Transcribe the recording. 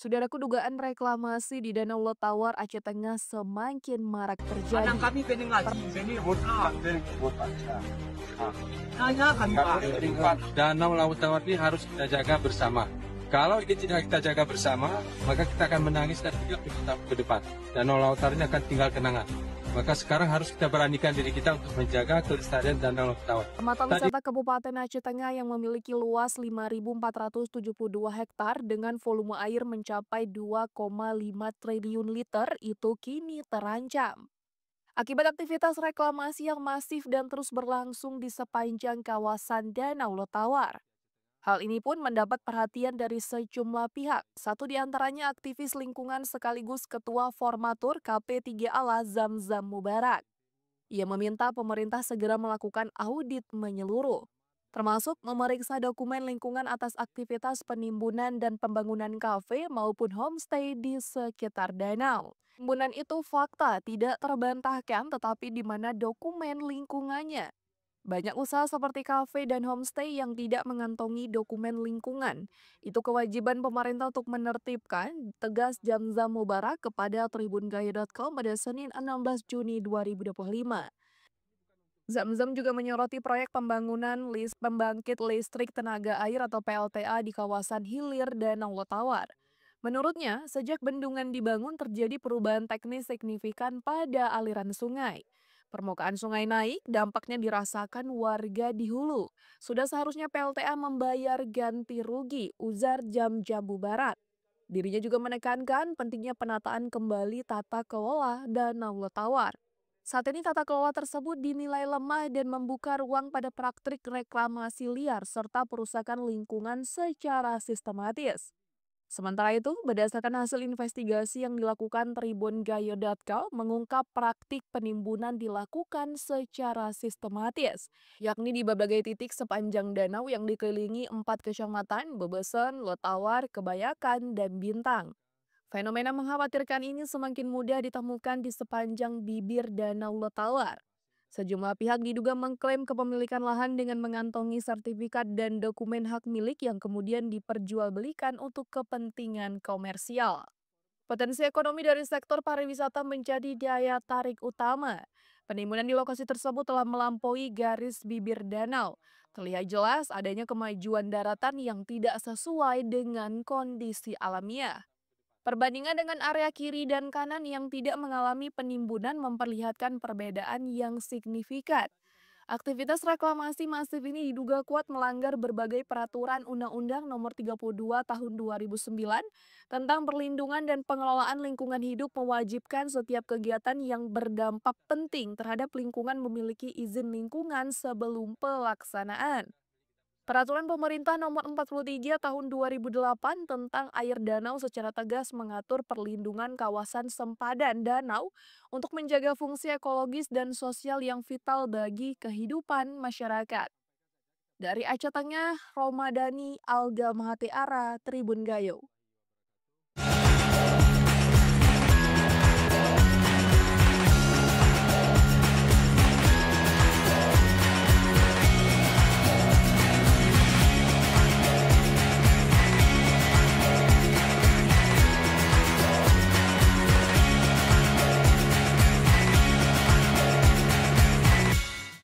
Saudaraku, dugaan reklamasi di Danau Lotawar, Aceh Tengah semakin marak Kadang terjadi. kami pening ngaji, pening botak, pening botak. Nanya kami Pak. Pak, Danau Laut Tawar ini harus kita jaga bersama. Kalau ini tidak kita jaga bersama, maka kita akan menangis dan 30 tahun ke depan. Danau Laut Tawar ini akan tinggal kenangan. Maka sekarang harus kita beranikan diri kita untuk menjaga kelestarian Danau Laut Tawar. Mata wisata Kabupaten Aceh Tengah yang memiliki luas 5.472 hektar dengan volume air mencapai 2,5 triliun liter itu kini terancam. Akibat aktivitas reklamasi yang masif dan terus berlangsung di sepanjang kawasan Danau Lotawar. Hal ini pun mendapat perhatian dari sejumlah pihak. Satu di antaranya aktivis lingkungan sekaligus Ketua Formatur KP3A Zamzam Mubarak. Ia meminta pemerintah segera melakukan audit menyeluruh, termasuk memeriksa dokumen lingkungan atas aktivitas penimbunan dan pembangunan kafe maupun homestay di sekitar danau. Penimbunan itu fakta tidak terbantahkan, tetapi di mana dokumen lingkungannya. Banyak usaha seperti kafe dan homestay yang tidak mengantongi dokumen lingkungan. Itu kewajiban pemerintah untuk menertibkan, tegas Zamzam Mubarak kepada tribungaya.com pada Senin 16 Juni 2025. Zamzam juga menyoroti proyek pembangunan pembangkit listrik tenaga air atau PLTA di kawasan hilir Danau Lotawar. Menurutnya, sejak bendungan dibangun terjadi perubahan teknis signifikan pada aliran sungai. Permukaan sungai naik, dampaknya dirasakan warga di hulu. Sudah seharusnya PLTA membayar ganti rugi, ujar Jambu Barat. Dirinya juga menekankan pentingnya penataan kembali tata kelola Danau Lotawar. Saat ini tata kelola tersebut dinilai lemah dan membuka ruang pada praktik reklamasi liar serta perusakan lingkungan secara sistematis. Sementara itu, berdasarkan hasil investigasi yang dilakukan tribungayo.com mengungkap praktik penimbunan dilakukan secara sistematis, yakni di berbagai titik sepanjang danau yang dikelilingi 4 kecamatan, Bebesen, Lotawar, Kebayakan, dan Bintang. Fenomena mengkhawatirkan ini semakin mudah ditemukan di sepanjang bibir Danau Lotawar. Sejumlah pihak diduga mengklaim kepemilikan lahan dengan mengantongi sertifikat dan dokumen hak milik yang kemudian diperjualbelikan untuk kepentingan komersial. Potensi ekonomi dari sektor pariwisata menjadi daya tarik utama. Penimbunan di lokasi tersebut telah melampaui garis bibir danau. Terlihat jelas adanya kemajuan daratan yang tidak sesuai dengan kondisi alamiah. Perbandingan dengan area kiri dan kanan yang tidak mengalami penimbunan memperlihatkan perbedaan yang signifikan. Aktivitas reklamasi masif ini diduga kuat melanggar berbagai peraturan Undang-Undang Nomor 32 Tahun 2009 tentang perlindungan dan pengelolaan lingkungan hidup, mewajibkan setiap kegiatan yang berdampak penting terhadap lingkungan memiliki izin lingkungan sebelum pelaksanaan. Peraturan Pemerintah Nomor 43 Tahun 2008 tentang air danau secara tegas mengatur perlindungan kawasan sempadan danau untuk menjaga fungsi ekologis dan sosial yang vital bagi kehidupan masyarakat. Dari Aceh Tengah, Romadani Alga Mahatiara, Tribun Gayo.